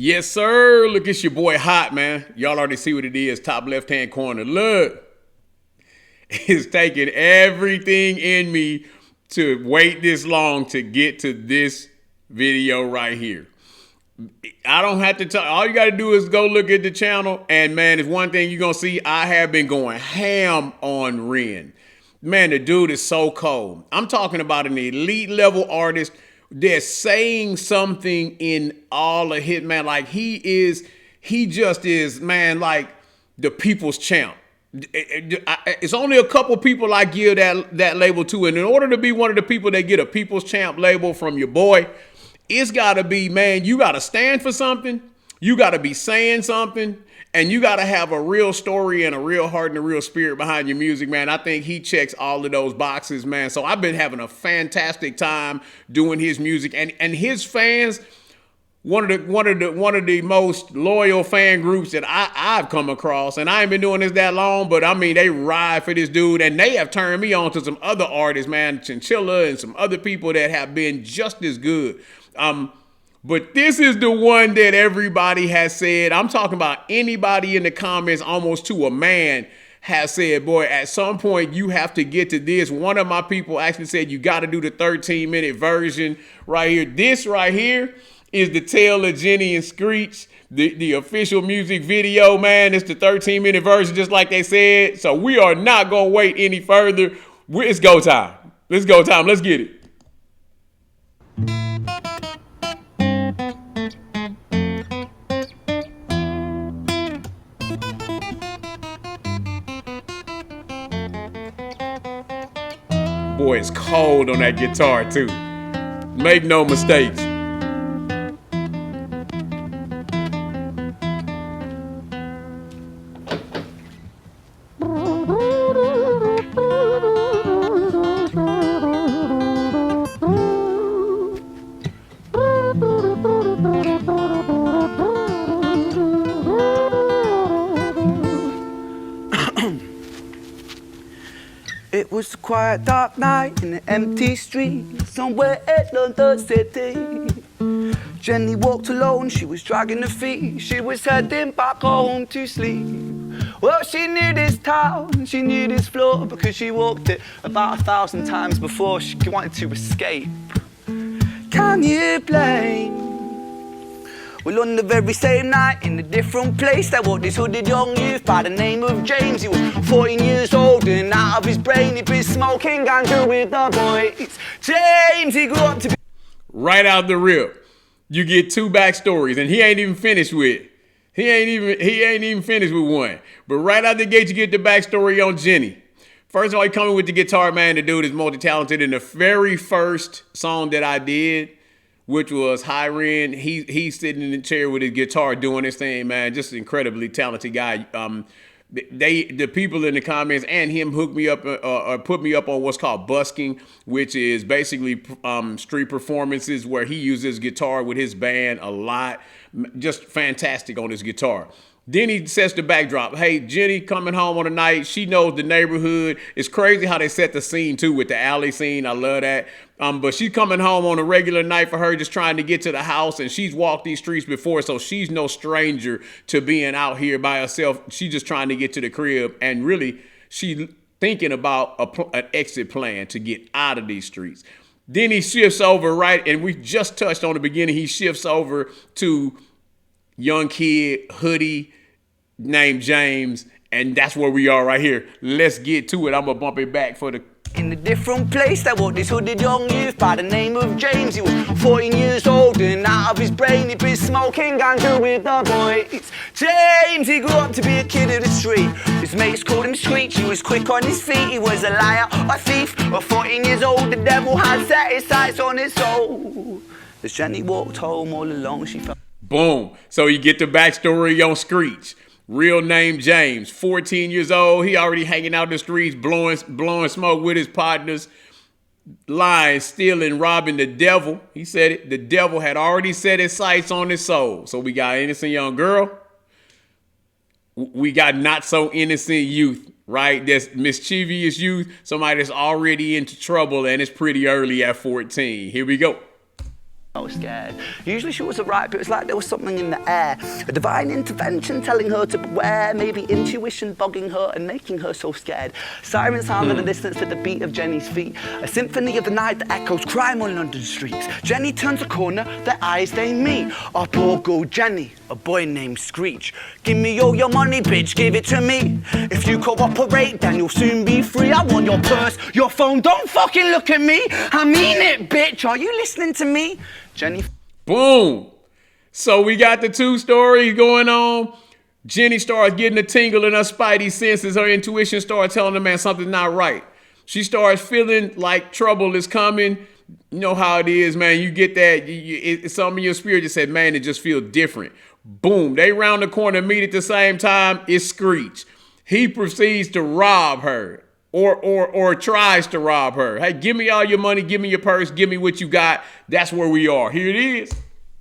Yes, sir. Look, it's your boy Hot, man. Y'all already see what it is. Top left-hand corner. Look. It's taking everything in me to wait this long to get to this video right here. I don't have to tell. All you got to do is go look at the channel. And, man, it's one thing you're going to see. I have been going ham on REN. Man, the dude is so cold. I'm talking about an elite level artist. They're saying something in all of his, man. Like he just is, man, like the people's champ. It's only a couple people I give that label to. And in order to be one of the people that get a people's champ label from your boy, it's got to be, man, you got to stand for something. You got to be saying something. And you got to have a real story and a real heart and a real spirit behind your music, man. I think he checks all of those boxes, man. So I've been having a fantastic time doing his music. And his fans, one of the most loyal fan groups that I've come across. And I ain't been doing this that long, but I mean, they ride for this dude. And they have turned me on to some other artists, man, Chinchilla and some other people that have been just as good. But this is the one that everybody has said. I'm talking about anybody in the comments, almost to a man, has said, boy, at some point you have to get to this. One of my people actually said you got to do the 13-minute version right here. This right here is the tale of Jenny and Screech, the official music video, man. It's the 13-minute version, just like they said. So we are not going to wait any further. It's go time. Let's go time. Let's get it. Boy, it's cold on that guitar, too. Make no mistakes. It was a quiet, dark night in an empty street somewhere in London City. Jenny walked alone, she was dragging her feet. She was heading back home to sleep. Well, she knew this town, she knew this floor, because she walked it about 1,000 times before. She wanted to escape. Can you blame? Well, on the very same night, in a different place, there walked this hooded young youth by the name of James. He was 14 years old and out of his brain. He'd been smoking ganja with the boys. James, he grew up to be... Right out the rip, you get two backstories, and he ain't even finished with. He ain't even finished with one. But right out the gate, you get the backstory on Jenny. First of all, he coming with the guitar, man. The dude is multi-talented. In the very first song that I did, which was High REN, he's sitting in the chair with his guitar doing his thing, man. Just an incredibly talented guy. The people in the comments and him hooked me up or put me up on what's called busking, which is basically street performances where he uses guitar with his band a lot. Just fantastic on his guitar. Then he sets the backdrop. Hey, Jenny coming home on the night. She knows the neighborhood. It's crazy how they set the scene, too, with the alley scene. I love that. But she's coming home on a regular night for her, just trying to get to the house. And she's walked these streets before, so she's no stranger to being out here by herself. She's just trying to get to the crib. And really, she's thinking about an exit plan to get out of these streets. Then he shifts over, right? And we just touched on the beginning. He shifts over to young kid, hoodie, named James, and that's where we are right here. Let's get to it. I'm gonna bump it back for the... In a different place, there walked this hooded young youth by the name of James. He was 14 years old and out of his brain. He'd been smoking ganja with the boys. James, he grew up to be a kid of the street. His mates called him Screech. He was quick on his feet. He was a liar, a thief. At 14 years old, the devil had set his sights on his soul. As Jenny walked home all alone, she felt... Boom. So you get the backstory on Screech. Real name James, 14 years old. He already hanging out in the streets, blowing smoke with his partners, lying, stealing, robbing the devil. He said it. The devil had already set his sights on his soul. So we got innocent young girl. We got not so innocent youth, right? That's mischievous youth. Somebody that's already into trouble and it's pretty early at 14. Here we go. so scared. Usually she was alright, but it was like there was something in the air. A divine intervention telling her to beware, maybe intuition bogging her and making her so scared. Sirens sound in the distance to the beat of Jenny's feet. A symphony of the night that echoes crime on London streets. Jenny turns a corner, their eyes they meet. Up or go Jenny, a boy named Screech. Give me all your money, bitch, give it to me. If you cooperate, then you'll soon be free. I want your purse, your phone, don't fucking look at me. I mean it, bitch, are you listening to me? Jenny. Boom. So we got the two stories going on. Jenny starts getting a tingle in her spidey senses. Her intuition starts telling her, man, something's not right. She starts feeling like trouble is coming. You know how it is, man. You get that. It's something in your spirit just said, man, it just feels different. Boom. They round the corner, meet at the same time. It's Screech. He proceeds to rob her or tries to rob her. Hey, give me all your money. Give me your purse. Give me what you got. That's where we are. Here it is.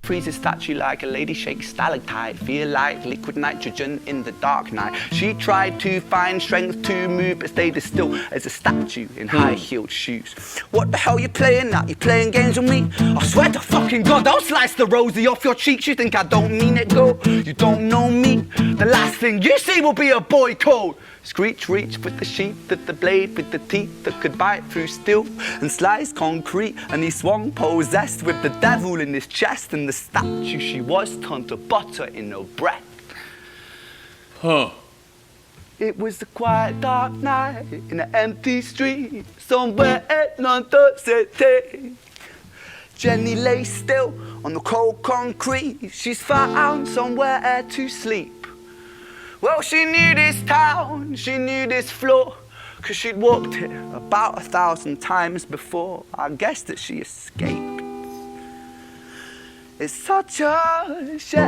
Freeze a statue like a lady shakes stalactite. Feel like liquid nitrogen in the dark night. She tried to find strength to move, but stayed as still as a statue in high-heeled shoes. What the hell you playing at? You playing games with me? I swear to fucking God, I'll slice the rosy off your cheeks. You think I don't mean it, girl? You don't know me. The last thing you see will be a boy code. Screech reached with the sheath of the blade, with the teeth that could bite through steel and slice concrete. And he swung possessed with the devil in his chest, and the statue she was turned to butter in her breath. Huh. It was a quiet dark night in an empty street somewhere in London City. Jenny lay still on the cold concrete. She's found somewhere to sleep. Well, she knew this town, she knew this floor, 'cause she'd walked it about 1,000 times before. I guess that she escaped. It's such a shame.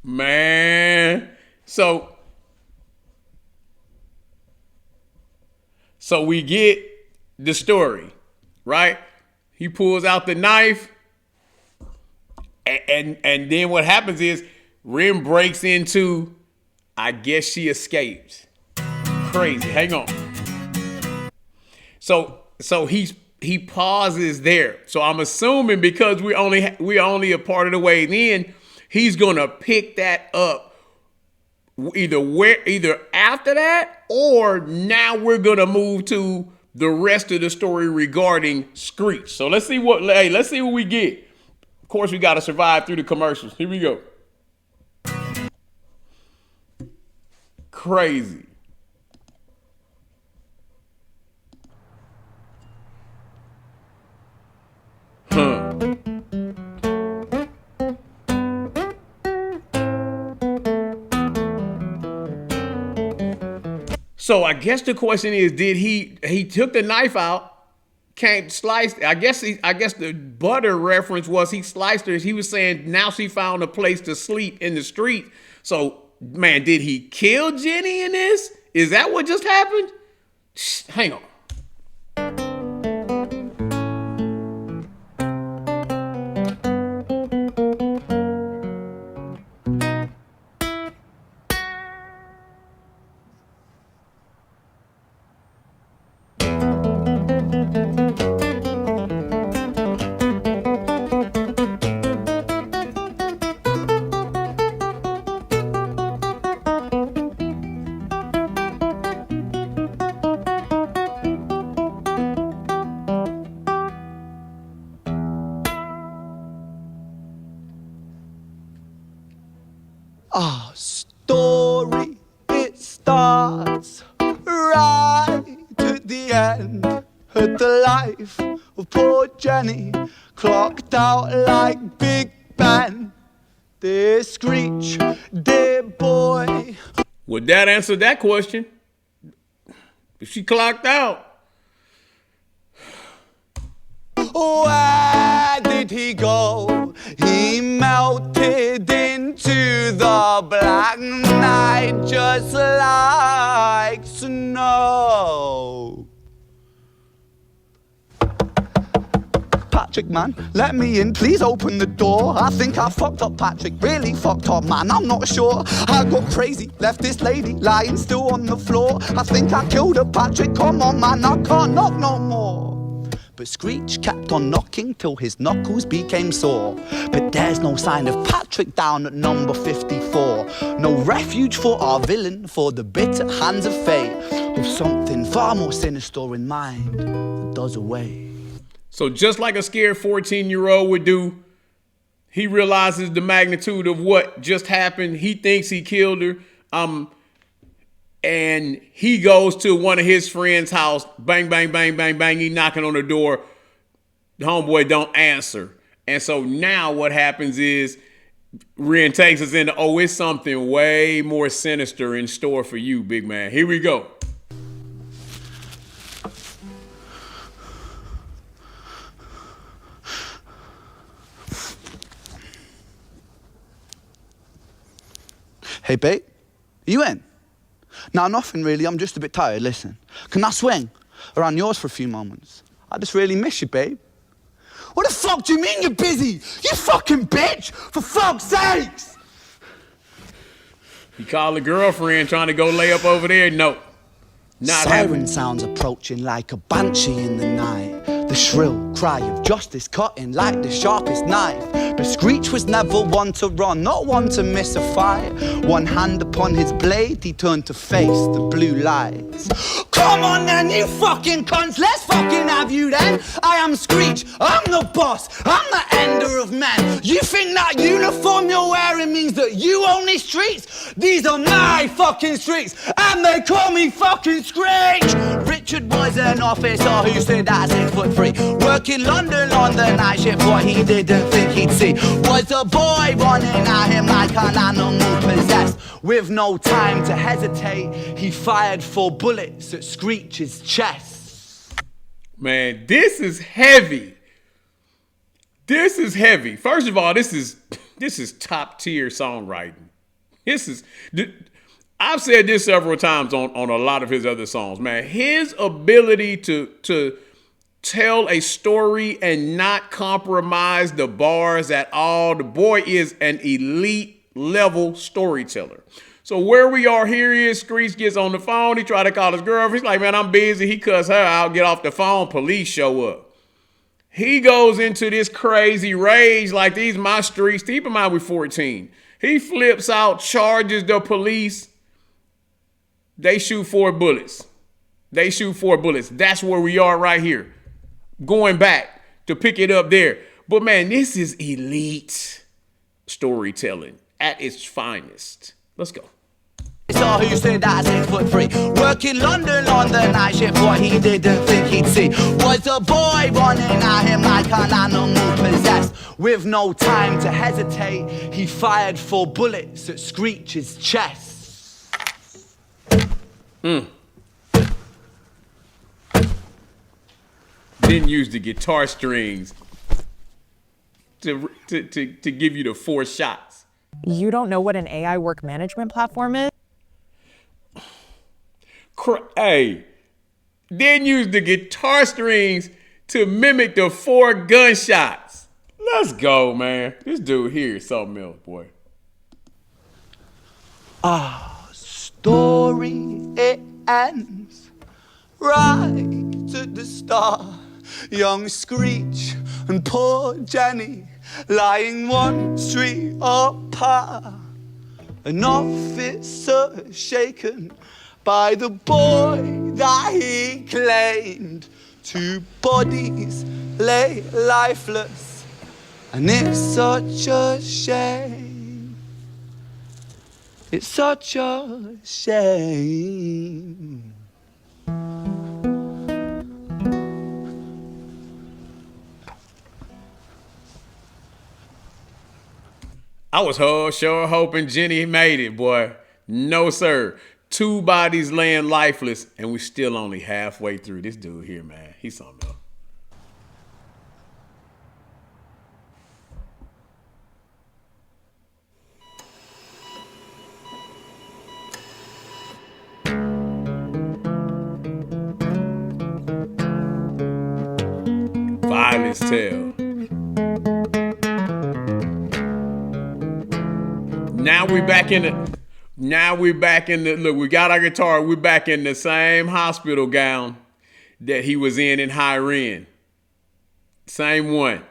Man. So we get the story. Right? He pulls out the knife, and then what happens is REN breaks into, I guess she escapes. Crazy. Hang on. So he pauses there. So I'm assuming because we're only a part of the way in, he's gonna pick that up either after that or now we're gonna move to the rest of the story regarding Screech. So let's see what we get. Of course, we got to survive through the commercials. Here we go. Crazy. Huh. So I guess the question is, did he took the knife out, can't slice? I guess the butter reference was he sliced her. He was saying now she found a place to sleep in the street. So man, did he kill Jenny in this? Is that what just happened? Hang on. Our story, it starts right at the end. At the life of poor Jenny, clocked out like Big Ben. Dear Screech, dear boy. Would that answer that question? If she clocked out. Where did he go? He melted into the black night just like snow. Patrick, man. Let me in, please open the door. I think I fucked up Patrick, really fucked up, man. I'm not sure. I got crazy, left this lady lying still on the floor. I think I killed her, Patrick. Come on, man, I can't knock no more. But Screech kept on knocking till his knuckles became sore. But there's no sign of Patrick down at number 54. No refuge for our villain, for the bitter hands of fate, with something far more sinister in mind that does away. So just like a scared 14-year-old would do, he realizes the magnitude of what just happened. He thinks he killed her. And he goes to one of his friends' house. Bang, bang, bang, bang, bang. He knocking on the door. The homeboy don't answer. And so now what happens is Ren takes us into, oh, it's something way more sinister in store for you, big man. Here we go. Hey, babe, you in? Nah, nothing really. I'm just a bit tired. Listen, can I swing around yours for a few moments? I just really miss you, babe. What the fuck do you mean you're busy? You fucking bitch! For fuck's sakes! He called a girlfriend trying to go lay up over there. No. Not Siren happening. sounds approaching like a banshee in the night. The shrill cry of justice cutting like the sharpest knife. But Screech was never one to run, not one to miss a fight. One hand upon his blade, he turned to face the blue lights. Come on then, you fucking cunts, let's fucking have you then. I am Screech, I'm the boss, I'm the ender of men. You think that uniform you're wearing means that you own these streets? These are my fucking streets, and they call me fucking Screech. Richard was an officer who stood at 6'3", working London on the night shift. What he didn't think he'd see was a boy running at him like an animal possessed. With no time to hesitate, he fired 4 bullets at Screech's chest. Man, this is heavy. This is heavy. First of all, this is top tier songwriting. I've said this several times on a lot of his other songs, man. His ability to tell a story and not compromise the bars at all. The boy is an elite level storyteller. So where we are here is Screech gets on the phone. He tried to call his girlfriend. He's like, man, I'm busy. He cuss her out, get off the phone. Police show up. He goes into this crazy rage like these my streets. Keep in mind we're 14. He flips out, charges the police. They shoot 4 bullets. That's where we are right here. Going back to pick it up there. But man, this is elite storytelling at its finest. Let's go. Saw who stood at 6'3", working London on the night shift. What he didn't think he'd see was a boy running at him like an animal possessed. With no time to hesitate, he fired 4 bullets at Screech's chest. Didn't use the guitar strings to give you the 4 shots. You don't know what an AI work management platform is? Hey, didn't use the guitar strings to mimic the 4 gunshots. Let's go, man. This dude here is something else, boy. Story, it ends right at the start. Young Screech and poor Jenny lying 1 street apart. An officer shaken by the boy that he claimed. 2 bodies lay lifeless, and it's such a shame. It's such a shame. I was sure hoping Jenny made it, boy. No, sir. 2 bodies laying lifeless, and we still only halfway through. This dude here, man, he's something else. Violence tale. Now we back in the look, we got our guitar, we're back in the same hospital gown that he was in high REN. Same one.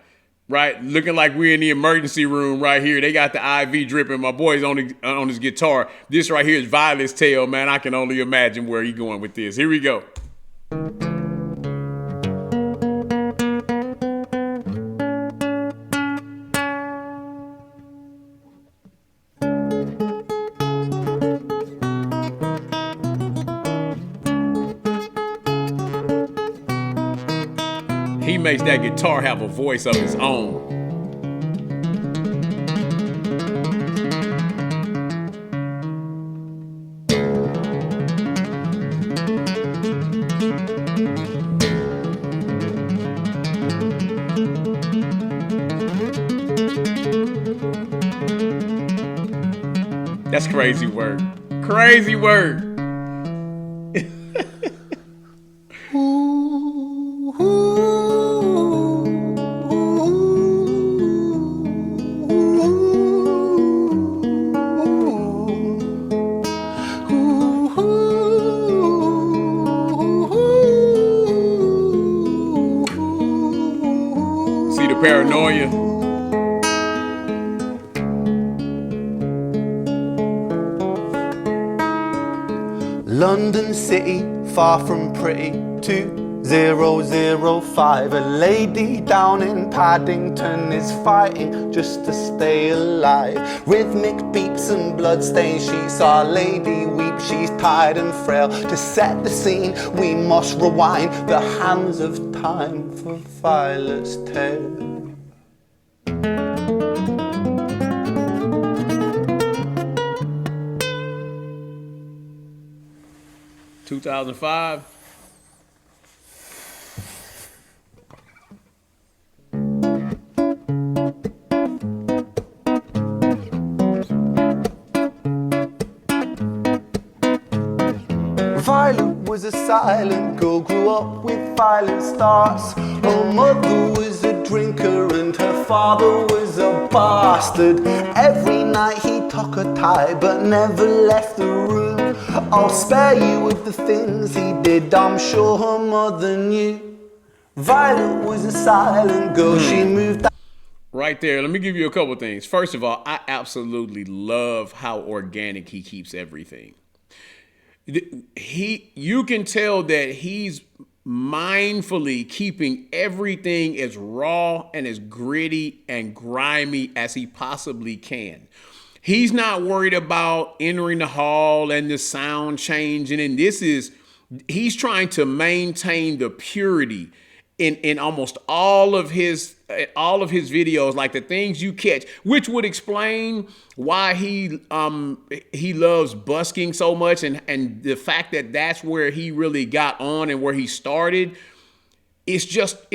Right? Looking like we're in the emergency room right here. They got the IV dripping. My boy's on his guitar. This right here is Violet's Tale, man. I can only imagine where he's going with this. Here we go. He makes that guitar have a voice of its own. That's crazy word. Crazy word. See the paranoia? London City, far from pretty, 2005. A lady down in Paddington is fighting just to stay alive. Rhythmic beeps and bloodstained sheets, Our Lady weeps, she's tired and frail. To set the scene, we must rewind the hands of time for Violet's Tale. 2005. Violet was a silent girl, grew up with violent starts. Her mother was a drinker and her father was a bastard. Every night he took her tie but never left the room. I'll spare you with the things he did, I'm sure her mother knew. Violet was a silent girl, she moved out. Right there, let me give you a couple things. First of all, I absolutely love how organic he keeps everything. You can tell that he's mindfully keeping everything as raw and as gritty and grimy as he possibly can. He's not worried about entering the hall and the sound changing. And he's trying to maintain the purity in almost all of his videos, like the things you catch, which would explain why he loves busking so much, and the fact that that's where he really got on and where he started. It's just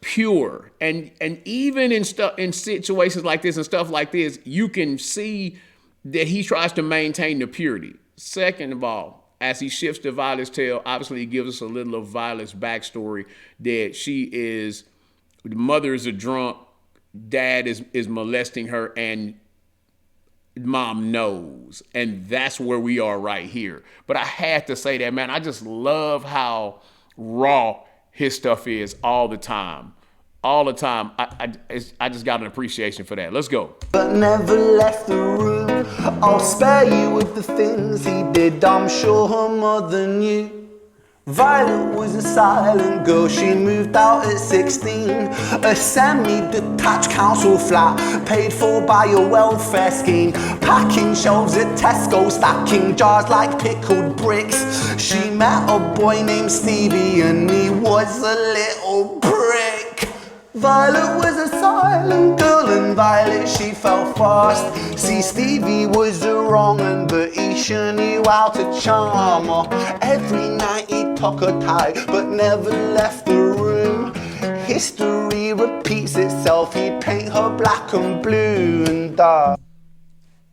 pure, and even in situations like this and stuff like this, you can see that he tries to maintain the purity. Second of all, as he shifts to Violet's Tale, obviously he gives us a little of Violet's backstory, that the mother is a drunk, dad is molesting her, and mom knows. And that's where we are right here. But I had to say that, man, I just love how raw his stuff is all the time. All the time. I just got an appreciation for that. Let's go. But never left the room. I'll spare you with the things he did, I'm sure her mother knew. Violet was a silent girl, she moved out at 16. A semi-detached council flat, paid for by a welfare scheme. Packing shelves at Tesco, stacking jars like pickled bricks. She met a boy named Stevie and he was a little prick. Violet was a silent girl and Violet, she fell fast. See, Stevie was a wrong un, but he sure knew how to charm her. Every night he took her tie, but never left the room. History repeats itself, he'd paint her black and blue and dark.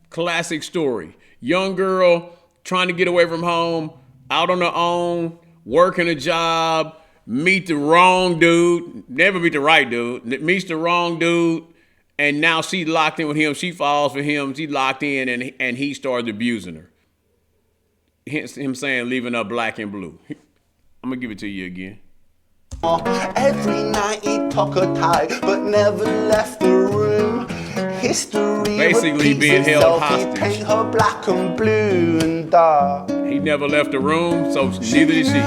Classic story. Young girl trying to get away from home, out on her own, working a job, meet the wrong dude, never meet the right dude, meets the wrong dude, And now she's locked in with him. She falls for him. She locked in, and he started abusing her. Hence him saying leaving her black and blue. I'm gonna give it to you again. Every night he took her tie, but never left the room. History Basically being held itself. hostage. He paint her black and blue and dark. He never left the room, so neither did she.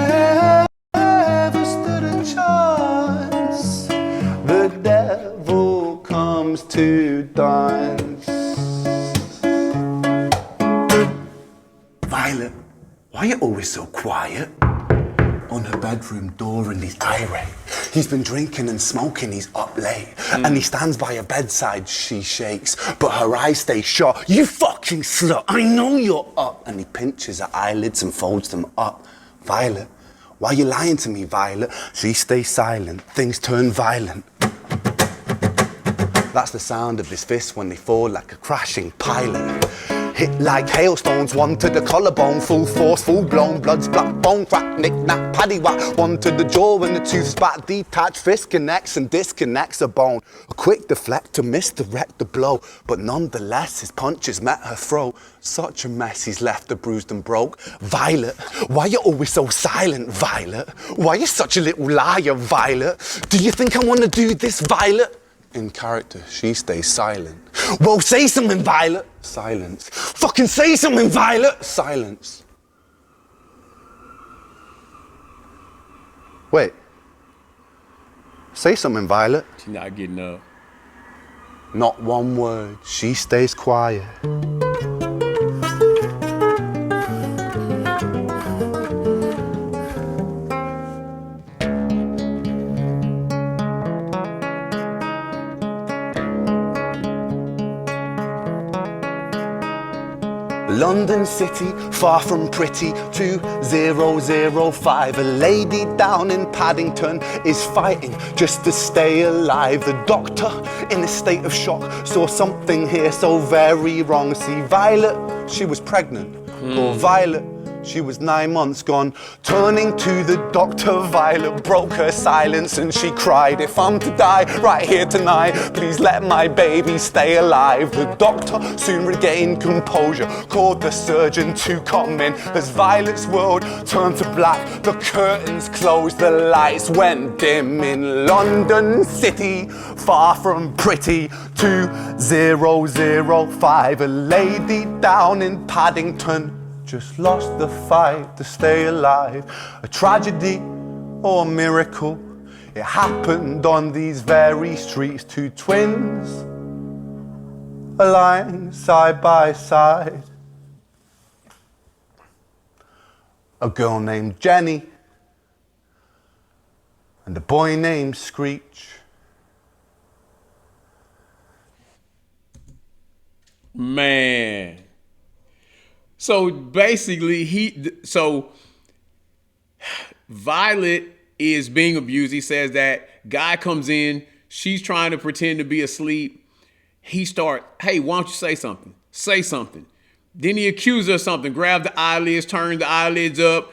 Never stood a chance. The devil comes to dance. Violet, why are you always so quiet? On her bedroom door and he's irate. He's been drinking and smoking, he's up late. And he stands by her bedside, she shakes, but her eyes stay shut. You fucking slut, I know you're up. And he pinches her eyelids and folds them up. Violet, why are you lying to me, Violet? She stays silent, things turn violent. That's the sound of his fists when they fall like a crashing pilot. Hit like hailstones, one to the collarbone, full force, full blown, blood's black bone, crack, knick, knack, paddywhack, one to the jaw when the tooth spat, detached fist connects and disconnects a bone. A quick deflect to misdirect the blow, but nonetheless his punches met her throat. Such a mess he's left her bruised and broke. Violet, why you always so silent, Violet? Why you such a little liar, Violet? Do you think I wanna do this, Violet? In character, she stays silent. Well, say something, Violet. Silence. Fucking say something, Violet. Silence. Wait. Say something, Violet. She's not getting up. Not one word. She stays quiet. London City, far from pretty, 2005. A lady down in Paddington is fighting just to stay alive. The doctor, in a state of shock, saw something here so very wrong. See, Violet, she was pregnant. Poor Violet, she was 9 months gone. Turning to the doctor, Violet broke her silence and she cried, if I'm to die right here tonight, please let my baby stay alive. The doctor soon regained composure, called the surgeon to come in. As Violet's world turned to black, the curtains closed, the lights went dim. In London City, far from pretty, 2005. A lady down in Paddington just lost the fight to stay alive. A tragedy or a miracle, it happened on these very streets. Two twins aligned side by side. A girl named Jenny and a boy named Screech. Man. So basically, Violet is being abused. He says that guy comes in, she's trying to pretend to be asleep. He starts, hey, why don't you say something? Say something. Then he accuses her of something, grabs the eyelids, turns the eyelids up.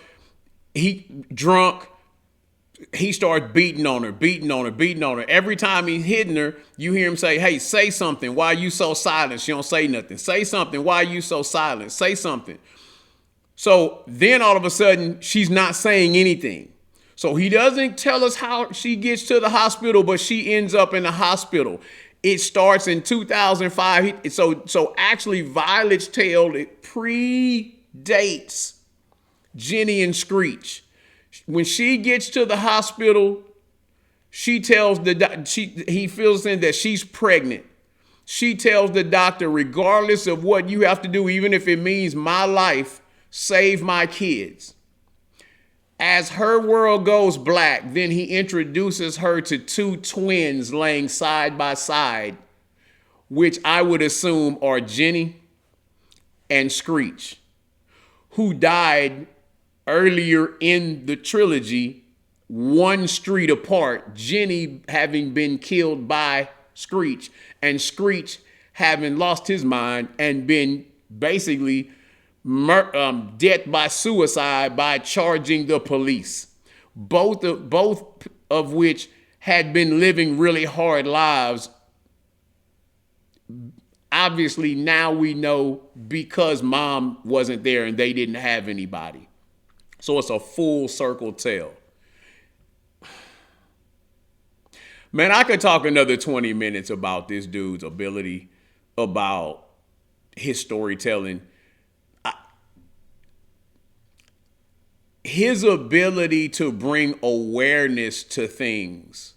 He drunk. He starts beating on her. Every time he's hitting her, you hear him say, hey, say something. Why are you so silent? She don't say nothing. Say something. Why are you so silent? Say something. So then all of a sudden, she's not saying anything. So he doesn't tell us how she gets to the hospital, but she ends up in the hospital. It starts in 2005. So actually, Violet's tale, it predates Jenny and Screech. When she gets to the hospital, she tells he feels in that she's pregnant. She tells the doctor, regardless of what you have to do, even if it means my life, save my kids. As her world goes black, then he introduces her to two twins laying side by side, which I would assume are Jenny and Screech, who died earlier in the trilogy, one street apart, Jenny having been killed by Screech, and Screech having lost his mind and been basically death by suicide by charging the police. Both of which had been living really hard lives obviously now we know because mom wasn't there and they didn't have anybody. So it's a full circle tale. Man, I could talk another 20 minutes about this dude's ability, about his storytelling. His ability to bring awareness to things.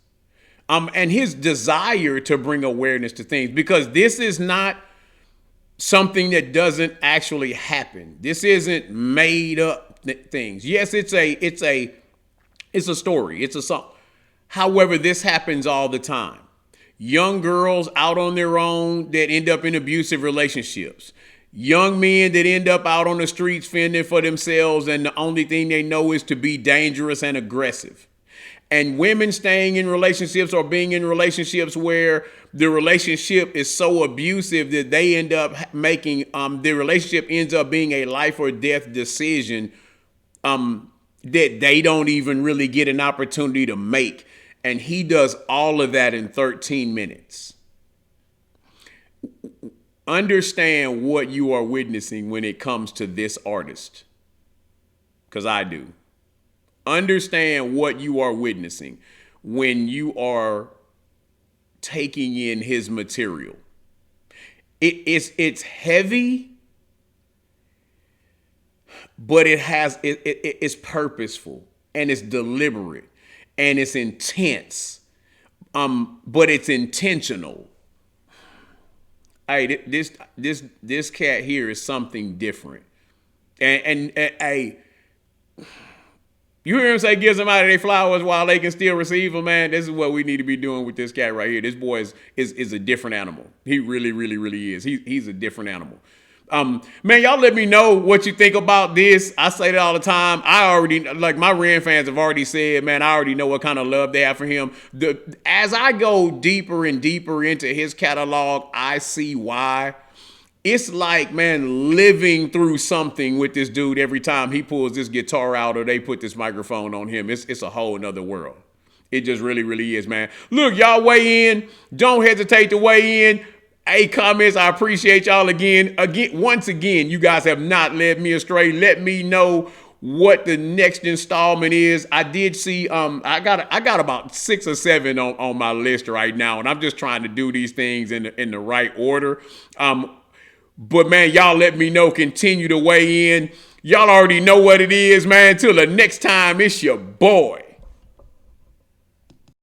And his desire to bring awareness to things, because this is not something that doesn't actually happen. This isn't made up things. Yes, it's a story. It's a song. However, this happens all the time. Young girls out on their own that end up in abusive relationships. Young men that end up out on the streets fending for themselves, and the only thing they know is to be dangerous and aggressive. And women staying in relationships or being in relationships where the relationship is so abusive that they end up making, the relationship ends up being a life or death decision that they don't even really get an opportunity to make. And he does all of that in 13 minutes. Understand what you are witnessing when it comes to this artist, because I do. Understand what you are witnessing when you are taking in his material. It's heavy, but it's purposeful and it's deliberate and it's intense, but it's intentional. Hey, this cat here is something different, and hey. You hear him say, give somebody their flowers while they can still receive them, man. This is what we need to be doing with this cat right here. This boy is a different animal. He really, really, really is. He's a different animal. Man, y'all let me know what you think about this. I say that all the time. I already, like my REN fans have already said, man, I already know what kind of love they have for him. As I go deeper and deeper into his catalog, I see why. It's like, man, living through something with this dude every time he pulls this guitar out or they put this microphone on him. It's a whole nother world. It just really, really is, man. Look, y'all weigh in. Don't hesitate to weigh in. Hey, comments, I appreciate y'all again. Once again, you guys have not led me astray. Let me know what the next installment is. I did see, I got about 6 or 7 on my list right now, and I'm just trying to do these things in the right order. But man, y'all let me know. Continue to weigh in. Y'all already know what it is, man. Till the next time, it's your boy.